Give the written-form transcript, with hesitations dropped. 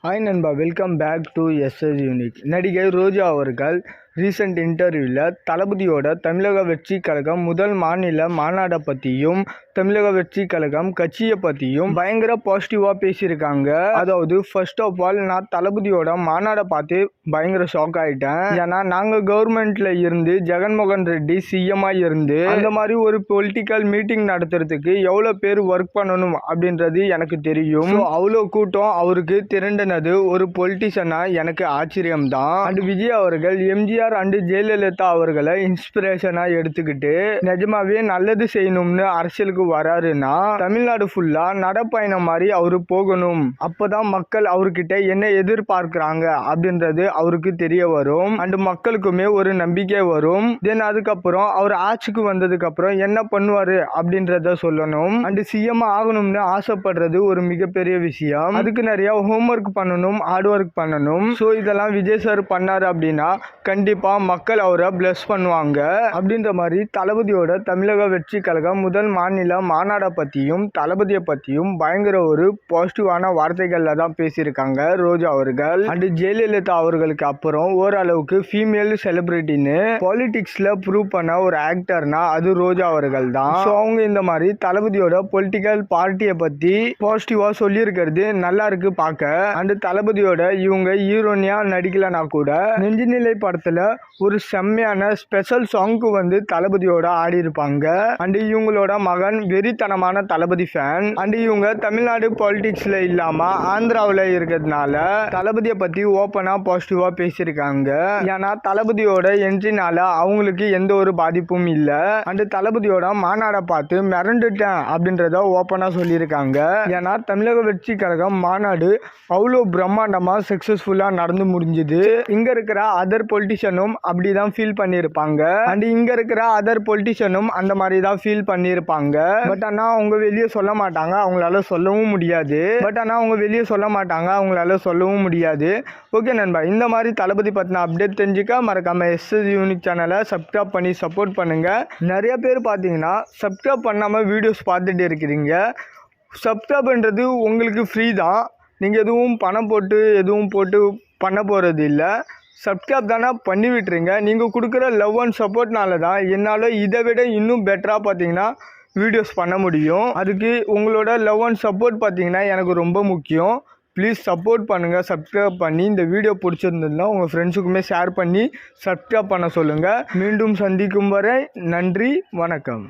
Hi நண்பா, welcome back to SS Unique. நடிகை ரோஜா அவர்கள் ரீசெண்ட் இன்டர்வியூவில் தளபதியோட தமிழக வெற்றி கழகம் முதல் மாநில மாநாடை பற்றியும் தமிழக வெற்றி கழகம் கட்சியை பற்றியும் பயங்கர பாசிட்டிவாக பேசியிருக்காங்க. அதாவது ஃபர்ஸ்ட் ஆஃப் ஆல், நான் தளபதியோட மாநாடை பார்த்து பயங்கர ஷாக் ஆகிட்டேன். ஏன்னா நாங்கள் கவர்மெண்ட்டில் இருந்து ஜெகன்மோகன் ரெட்டி சிஎம்மாக இருந்து அந்த மாதிரி ஒரு பொலிட்டிக்கல் மீட்டிங் நடத்துறதுக்கு எவ்வளோ பேர் ஒர்க் பண்ணணும் அப்படின்றது எனக்கு தெரியும். அவ்வளோ கூட்டம் அவருக்கு திரண்டினது ஒரு பொலிட்டிஷியனாக எனக்கு ஆச்சரியம் தான். அண்ட் விஜய் அவர்கள் எம்ஜிஆர் அண்டு ஜெயலலிதா அவர்களை இன்ஸ்பிரேஷனாக எடுத்துக்கிட்டு நிஜமாவே நல்லது செய்யணும்னு அரசியலுக்கு வராருன்னா தமிழ்நாடு ஃபுல்லா நடப்பயணம் மாதிரி அவரு போகணும். அப்பதான் மக்கள் அவர்கிட்ட என்ன எதிர்பார்க்கிறாங்க அப்படின்றது அவருக்கு தெரிய வரும். அண்ட் மக்களுக்குமே ஒரு நம்பிக்கை வரும். தென் அதுக்கப்புறம் அவர் ஆட்சிக்கு வந்ததுக்கு அப்புறம் என்ன பண்ணுவாரு அப்படின்றத சொல்லணும். அண்ட் சிஎம் ஆகணும்னு ஆசைப்படுறது ஒரு மிகப்பெரிய விஷயம். அதுக்கு நிறைய ஹோம்ஒர்க் பண்ணணும், ஹார்ட் ஒர்க் பண்ணணும். ஸோ இதெல்லாம் விஜய் சார் பண்ணாரு அப்படின்னா கண்டிப்பா மக்கள் அவரை பிளஸ் பண்ணுவாங்க அப்படின்ற மாதிரி தளபதியோட தமிழக வெற்றி கழகம் முதல் மாநில மாநாடை பற்றியும் தளபதியை பற்றியும் பயங்கர ஒரு பாசிட்டிவான வார்த்தைகள்ல தான் பேசியிருக்காங்க ரோஜா அவர்கள். அண்ட் ஜெயலலிதா அவர்களுக்கு அப்புறம் ஓரளவுக்கு ஃபீமேல் செலிபிரிட்டின்னு பாலிடிக்ஸ்ல ப்ரூவ் பண்ண ஒரு ஆக்டர்னா அது ரோஜா அவர்கள் தான். ஸோ அவங்க இந்த மாதிரி தளபதியோட பொலிட்டிக்கல் பார்ட்டியை பற்றி பாசிட்டிவா சொல்லியிருக்கிறது நல்லா இருக்கு பார்க்க. அண்ட் தளபதியோட இவங்க ஹீரோனியா நடிக்கலனா கூட நெஞ்சுநிலை படத்துல ஒரு செம்மையான ஸ்பெஷல் சாங்க்கு வந்து தளபதியோட ஆடி இருப்பாங்க. அண்ட் இவங்களோட மகன் வெறித்தனமான தளபதி ஃபேன். அண்ட் இவங்க தமிழ்நாடு பாலிடிக்ஸ்ல இல்லாம ஆந்திராவில் இருக்கிறதுனால தளபதியை பத்தி ஓப்பனா பாசிட்டிவா பேசியிருக்காங்க. ஏன்னா தளபதியோட என்ட்ரினால அவங்களுக்கு எந்த ஒரு பாதிப்பும் இல்லை. அண்ட் தளபதியோட மாநாடை பார்த்து மிரண்டுட்டேன் அப்படின்றத ஓப்பனா சொல்லியிருக்காங்க. ஏன்னா தமிழக வெற்றி கழகம் மாநாடு அவ்வளோ பிரம்மாண்டமா சக்சஸ்ஃபுல்லா நடந்து முடிஞ்சுது. இங்க இருக்கிற அதர் பொலிட்டிஷியனும் அப்படிதான் ஃபீல் பண்ணியிருப்பாங்க. அண்ட் இங்க இருக்கிற அதர் பொலிட்டிஷியனும் அந்த மாதிரி தான் ஃபீல் பண்ணியிருப்பாங்க. பட் ஆனால் அவங்க வெளியே சொல்ல மாட்டாங்க, அவங்களால சொல்லவும் முடியாது. ஓகே நண்பா, இந்த மாதிரி தளபதி பற்றின அப்டேட் தெரிஞ்சுக்க மறக்காம எஸ்எஸ் யூனிக் சேனலை சப்ஸ்கிரைப் பண்ணி சப்போர்ட் பண்ணுங்க. நிறைய பேர் பார்த்தீங்கன்னா சப்ஸ்கிரைப் பண்ணாமல் வீடியோஸ் பார்த்துட்டு இருக்கிறீங்க. சப்ஸ்கிரைப்ன்றது உங்களுக்கு ஃப்ரீ தான். நீங்கள் எதுவும் பணம் போட்டு பண்ண போகிறது இல்லை. சப்ஸ்கிரைப் தானே பண்ணி விட்டுருங்க. நீங்கள் கொடுக்குற லவ் அண்ட் சப்போர்ட்னால தான் என்னால் இதை விட இன்னும் பெட்டராக பார்த்தீங்கன்னா வீடியோஸ் பண்ண முடியும். அதுக்கு உங்களோட லவ் அண்ட் சப்போர்ட் பார்த்தீங்கன்னா எனக்கு ரொம்ப முக்கியம். ப்ளீஸ் சப்போர்ட் பண்ணுங்கள். சப்ஸ்கிரைப் பண்ணி இந்த வீடியோ பிடிச்சிருந்ததுன்னா உங்கள் ஃப்ரெண்ட்ஸுக்குமே ஷேர் பண்ணி சப்ஸ்கிரைப் பண்ண சொல்லுங்கள். மீண்டும் சந்திக்கும் வரை நன்றி, வணக்கம்.